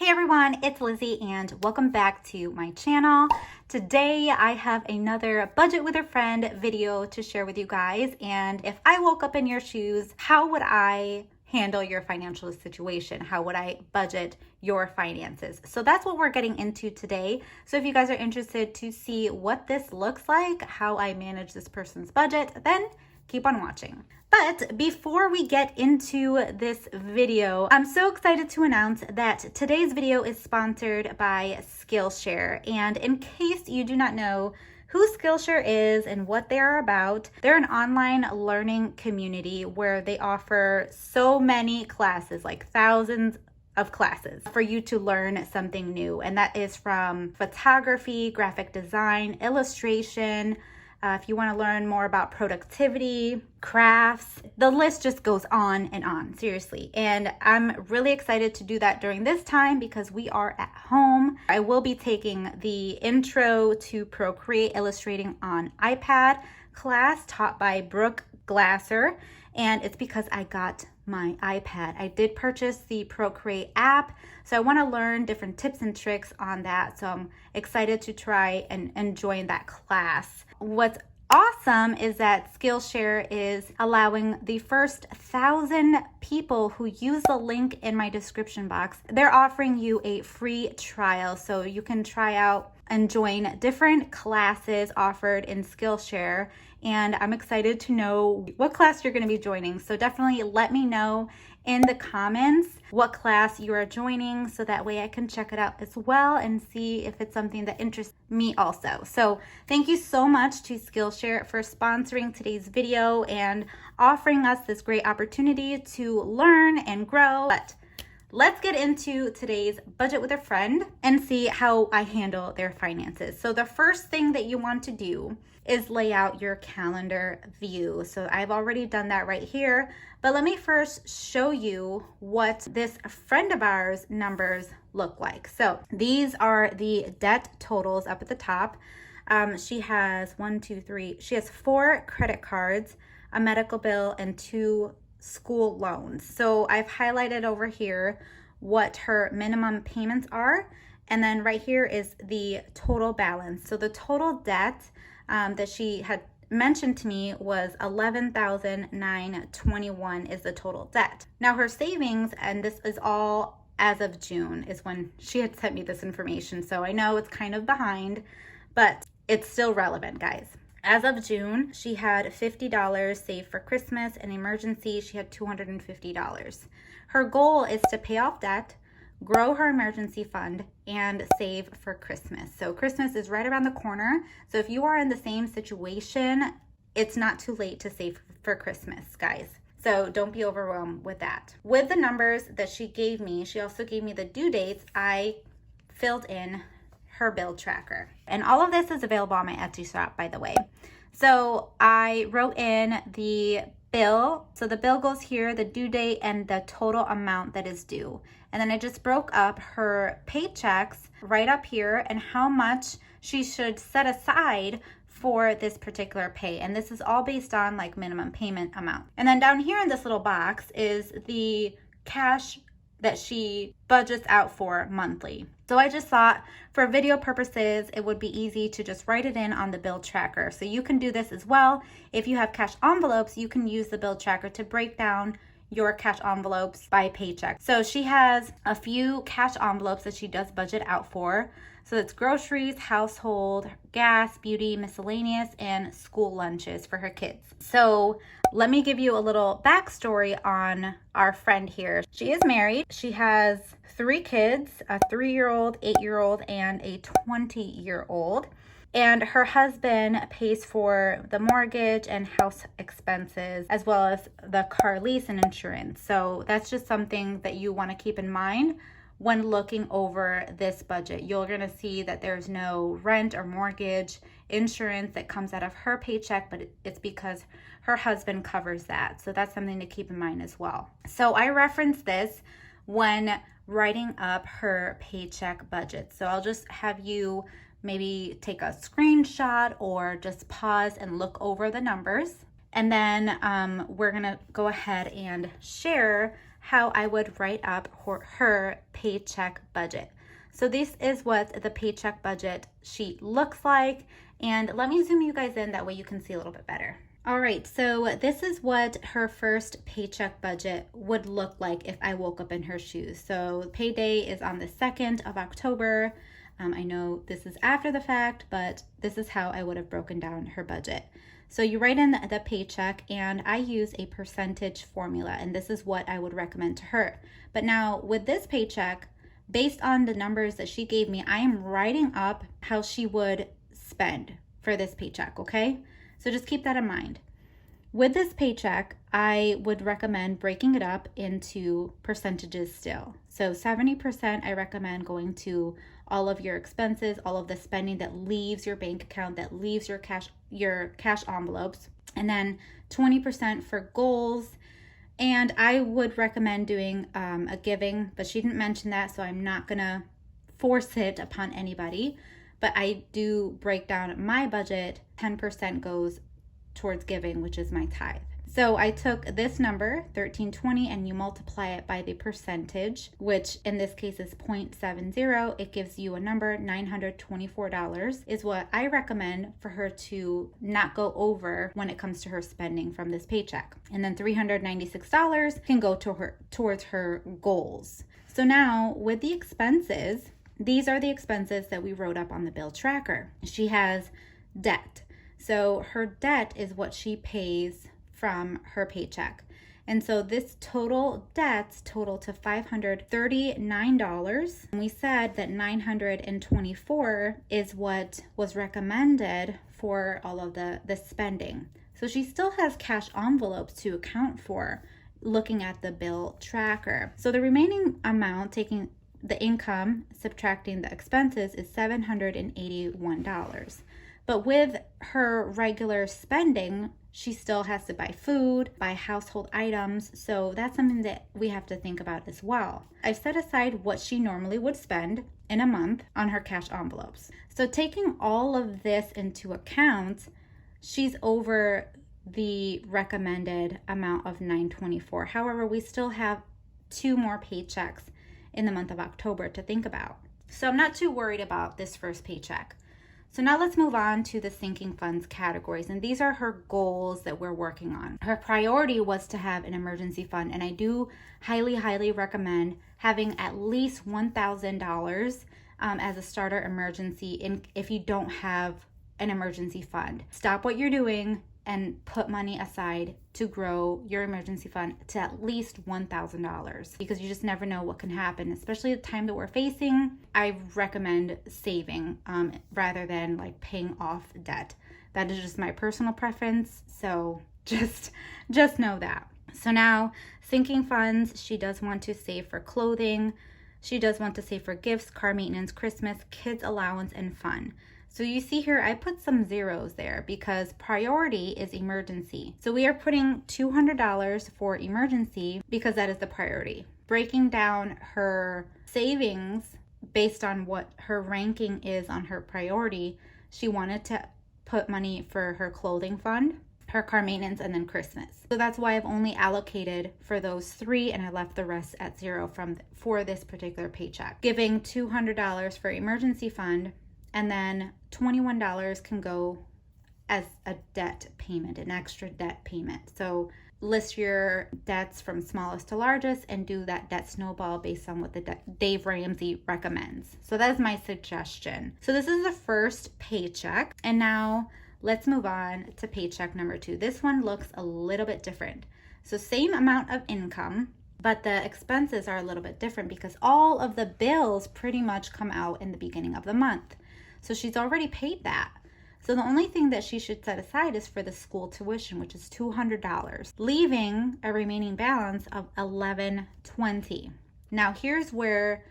Hey everyone, it's Lizzie and welcome back to my channel. Today I have another budget with a friend video to share with you guys, and if I woke up in your shoes, how would I handle your financial situation? How would I budget your finances? So that's what we're getting into today. So if you guys are interested to see what this looks like, how I manage this person's budget, then keep on watching. But before we get into this video, I'm so excited to announce that today's video is sponsored by Skillshare. And in case you do not know who Skillshare is and what they are about, they're an online learning community where they offer so many classes, like thousands of classes for you to learn something new. And that is from photography, graphic design, illustration, if you want to learn more about productivity, crafts, the list just goes on and on, seriously. And I'm really excited to do that during this time because we are at home. I will be taking the Intro to Procreate Illustrating on iPad class taught by Brooke Glasser, and it's because I got my iPad. I did purchase the Procreate app, so I want to learn different tips and tricks on that. So I'm excited to try and join that class. What's awesome is that Skillshare is allowing the first 1,000 people who use the link in my description box, they're offering you a free trial. So you can try out and join different classes offered in Skillshare. And I'm excited to know what class you're going to be joining. So definitely let me know in the comments what class you are joining so that way I can check it out as well and see if it's something that interests me also. So thank you so much to Skillshare for sponsoring today's video and offering us this great opportunity to learn and grow. But let's get into today's budget with a friend and see how I handle their finances. So the first thing that you want to do is lay out your calendar view. So I've already done that right here, but let me first show you what this friend of ours numbers look like. So these are the debt totals up at the top. She has she has 4 credit cards, a medical bill, and 2 school loans. So I've highlighted over here what her minimum payments are, and then right here is the total balance. So the total debt that she had mentioned to me was $11,921 is the total debt. Now her savings, and this is all as of June, is when she had sent me this information. So I know it's kind of behind, but it's still relevant, guys. As of June, she had $50 saved for Christmas. An emergency, she had $250. Her goal is to pay off debt, grow her emergency fund, and save for Christmas. So Christmas is right around the corner. So if you are in the same situation, it's not too late to save for Christmas, guys. So don't be overwhelmed with that. With the numbers that she gave me, she also gave me the due dates. I filled in her bill tracker. And all of this is available on my Etsy shop, by the way. So I wrote in the bill. So the bill goes here, the due date, and the total amount that is due. And then I just broke up her paychecks right up here and how much she should set aside for this particular pay. And this is all based on like minimum payment amount. And then down here in this little box is the cash that she budgets out for monthly. So I just thought for video purposes, it would be easy to just write it in on the bill tracker. So you can do this as well. If you have cash envelopes, you can use the bill tracker to break down your cash envelopes by paycheck. So she has a few cash envelopes that she does budget out for. So it's groceries, household, gas, beauty, miscellaneous, and school lunches for her kids. So let me give you a little backstory on our friend here. She is married. She has 3 kids, a 3-year-old, 8-year-old, and a 20-year-old. And her husband pays for the mortgage and house expenses, as well as the car lease and insurance. So that's just something that you want to keep in mind when looking over this budget. You're going to see that there's no rent or mortgage insurance that comes out of her paycheck, but it's because her husband covers that. So that's something to keep in mind as well. So I reference this when writing up her paycheck budget. So I'll just have you maybe take a screenshot or just pause and look over the numbers. And then we're gonna go ahead and share how I would write up her paycheck budget. So this is what the paycheck budget sheet looks like. And let me zoom you guys in, that way you can see a little bit better. All right, so this is what her first paycheck budget would look like if I woke up in her shoes. So payday is on the 2nd of October. I know this is after the fact, but this is how I would have broken down her budget. So you write in the paycheck, and I use a percentage formula, and this is what I would recommend to her. But now with this paycheck, based on the numbers that she gave me, I am writing up how she would spend for this paycheck, okay? So just keep that in mind. With this paycheck, I would recommend breaking it up into percentages still. So 70% I recommend going to all of your expenses, all of the spending that leaves your bank account, that leaves your cash envelopes. And then 20% for goals. And I would recommend doing a giving, but she didn't mention that, so I'm not gonna force it upon anybody. But I do break down my budget. 10% goes towards giving, which is my tithe. So I took this number, 1320, and you multiply it by the percentage, which in this case is 0.70. It gives you a number, $924 is what I recommend for her to not go over when it comes to her spending from this paycheck. And then $396 can go towards her goals. So now with the expenses, these are the expenses that we wrote up on the bill tracker. She has debt. So her debt is what she pays from her paycheck. And so this total debts total to $539. And we said that $924 is what was recommended for all of the spending. So she still has cash envelopes to account for looking at the bill tracker. So the remaining amount, taking the income, subtracting the expenses, is $781. But with her regular spending, she still has to buy food, buy household items. So that's something that we have to think about as well. I've set aside what she normally would spend in a month on her cash envelopes. So taking all of this into account, she's over the recommended amount of $924. However, we still have 2 more paychecks in the month of October to think about. So I'm not too worried about this first paycheck. So now let's move on to the sinking funds categories. And these are her goals that we're working on. Her priority was to have an emergency fund. And I do highly, highly recommend having at least $1,000 as a starter emergency if you don't have an emergency fund. Stop what you're doing and put money aside to grow your emergency fund to at least $1,000, because you just never know what can happen, especially the time that we're facing. I recommend saving rather than like paying off debt. That is just my personal preference. So just know that. So now sinking funds, she does want to save for clothing. She does want to save for gifts, car maintenance, Christmas, kids allowance, and fun. So you see here, I put some zeros there because priority is emergency. So we are putting $200 for emergency because that is the priority. Breaking down her savings based on what her ranking is on her priority, she wanted to put money for her clothing fund, her car maintenance, and then Christmas. So that's why I've only allocated for those 3 and I left the rest at 0 for this particular paycheck. Giving $200 for emergency fund, and then $21 can go as a debt payment, an extra debt payment. So list your debts from smallest to largest and do that debt snowball based on what the Dave Ramsey recommends. So that is my suggestion. So this is the first paycheck. And now let's move on to paycheck number 2. This one looks a little bit different. So same amount of income, but the expenses are a little bit different because all of the bills pretty much come out in the beginning of the month. So she's already paid that. So the only thing that she should set aside is for the school tuition, which is $200, leaving a remaining balance of $1,120. Now here's where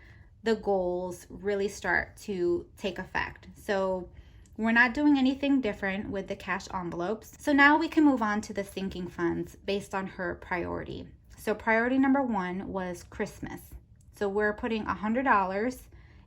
the goals really start to take effect. So we're not doing anything different with the cash envelopes. So now we can move on to the sinking funds based on her priority. So priority number 1 was Christmas. So we're putting $100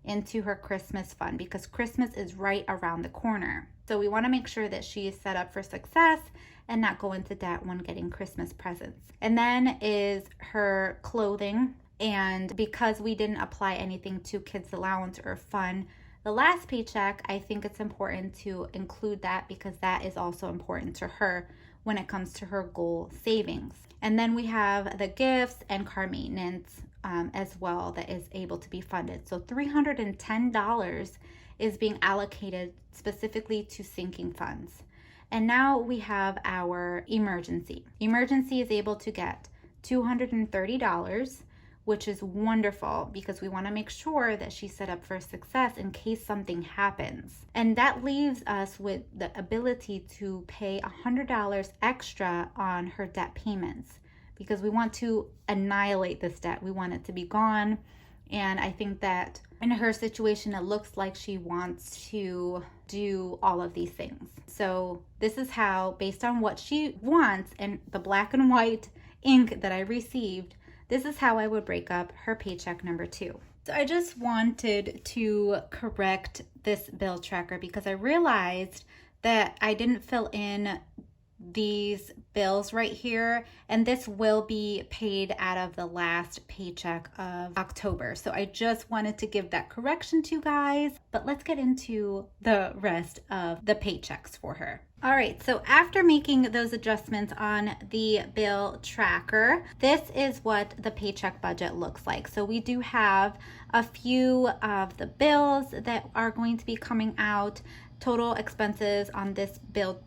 into her Christmas fund because Christmas is right around the corner. So we want to make sure that she is set up for success and not go into debt when getting Christmas presents. And then is her clothing. And because we didn't apply anything to kids' allowance or fun the last paycheck, I think it's important to include that because that is also important to her when it comes to her goal savings. And then we have the gifts and car maintenance as well that is able to be funded. So $310 is being allocated specifically to sinking funds. And now we have our emergency. Emergency is able to get $230, which is wonderful because we want to make sure that she's set up for success in case something happens. And that leaves us with the ability to pay $100 extra on her debt payments because we want to annihilate this debt. We want it to be gone. And I think that in her situation, it looks like she wants to do all of these things. So this is how, based on what she wants and the black and white ink that I received, this is how I would break up her paycheck number 2. So I just wanted to correct this bill tracker because I realized that I didn't fill in these bills right here, and this will be paid out of the last paycheck of October. So I just wanted to give that correction to you guys, but let's get into the rest of the paychecks for her. All right, so after making those adjustments on the bill tracker, this is what the paycheck budget looks like. So we do have a few of the bills that are going to be coming out. Total expenses on this bill,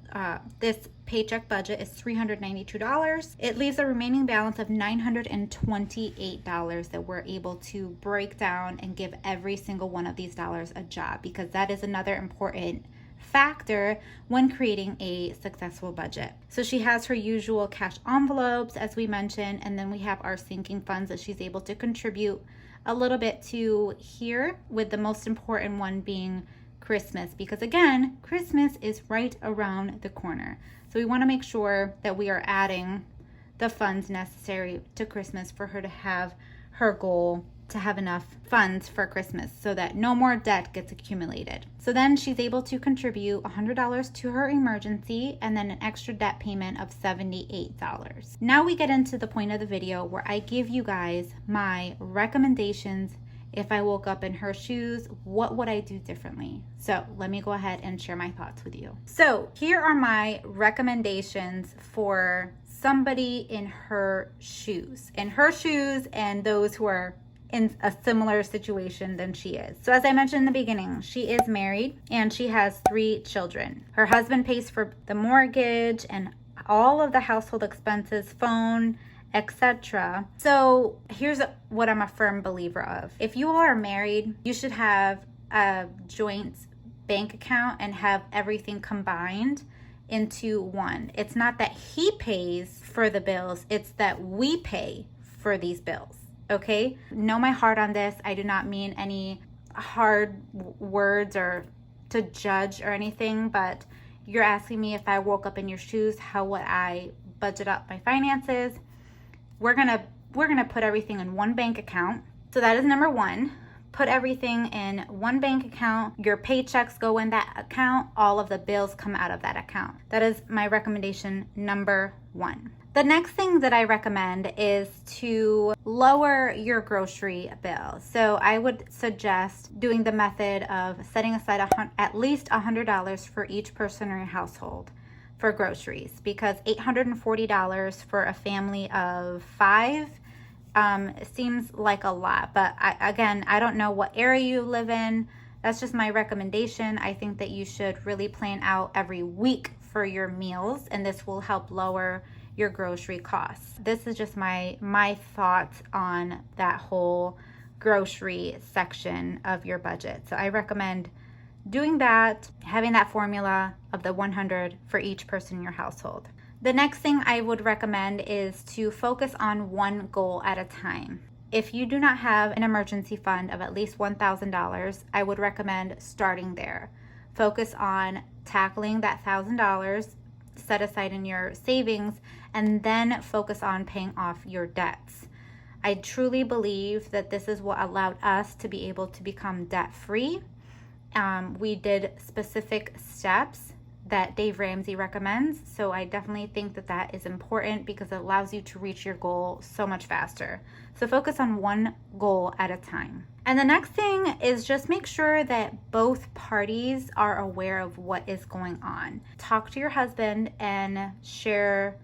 this paycheck budget is $392. It leaves a remaining balance of $928 that we're able to break down and give every single one of these dollars a job, because that is another important factor when creating a successful budget. So she has her usual cash envelopes, as we mentioned, and then we have our sinking funds that she's able to contribute a little bit to here, with the most important one being Christmas, because again, Christmas is right around the corner. So we want to make sure that we are adding the funds necessary to Christmas for her to have her goal to have enough funds for Christmas so that no more debt gets accumulated. So then she's able to contribute $100 to her emergency and then an extra debt payment of $78. Now we get into the point of the video where I give you guys my recommendations. If I woke up in her shoes, what would I do differently? So let me go ahead and share my thoughts with you. So here are my recommendations for somebody in her shoes. And those who are in a similar situation than she is. So as I mentioned in the beginning, she is married and she has 3 children. Her husband pays for the mortgage and all of the household expenses, phone, etc. So here's what I'm a firm believer of. If you are married, you should have a joint bank account and have everything combined into one. It's not that he pays for the bills, it's that we pay for these bills. Okay? Know my heart on this. I do not mean any hard words or to judge or anything, but you're asking me if I woke up in your shoes, how would I budget up my finances? We're gonna put everything in one bank account. So that is number 1. Put everything in one bank account. Your paychecks go in that account. All of the bills come out of that account. That is my recommendation number 1. The next thing that I recommend is to lower your grocery bill. So I would suggest doing the method of setting aside at least $100 for each person in your household for groceries, because $840 for a family of 5 seems like a lot. But I don't know what area you live in. That's just my recommendation. I think that you should really plan out every week for your meals, and this will help lower your grocery costs. This is just my thoughts on that whole grocery section of your budget. So I recommend doing that, having that formula of the 100 for each person in your household. The next thing I would recommend is to focus on one goal at a time. If you do not have an emergency fund of at least $1,000, I would recommend starting there. Focus on tackling that $1,000 set aside in your savings, and then focus on paying off your debts. I truly believe that this is what allowed us to be able to become debt-free. We did specific steps that Dave Ramsey recommends. So I definitely think that that is important because it allows you to reach your goal so much faster. So focus on one goal at a time. And the next thing is just make sure that both parties are aware of what is going on. Talk to your husband and share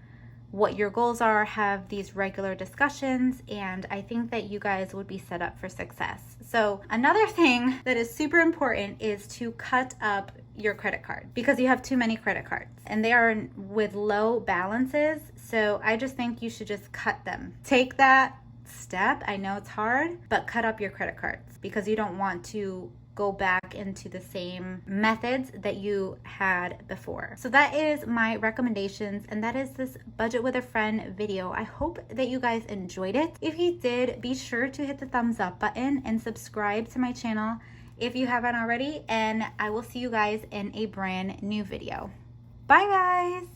what your goals are, have these regular discussions, and I think that you guys would be set up for success. So another thing that is super important is to cut up your credit card because you have too many credit cards and they are with low balances. So I just think you should just cut them. Take that step. I know it's hard, but cut up your credit cards because you don't want to go back into the same methods that you had before. So that is my recommendations, and that is this budget with a friend video. I hope that you guys enjoyed it. If you did, be sure to hit the thumbs up button and subscribe to my channel if you haven't already, and I will see you guys in a brand new video. Bye guys.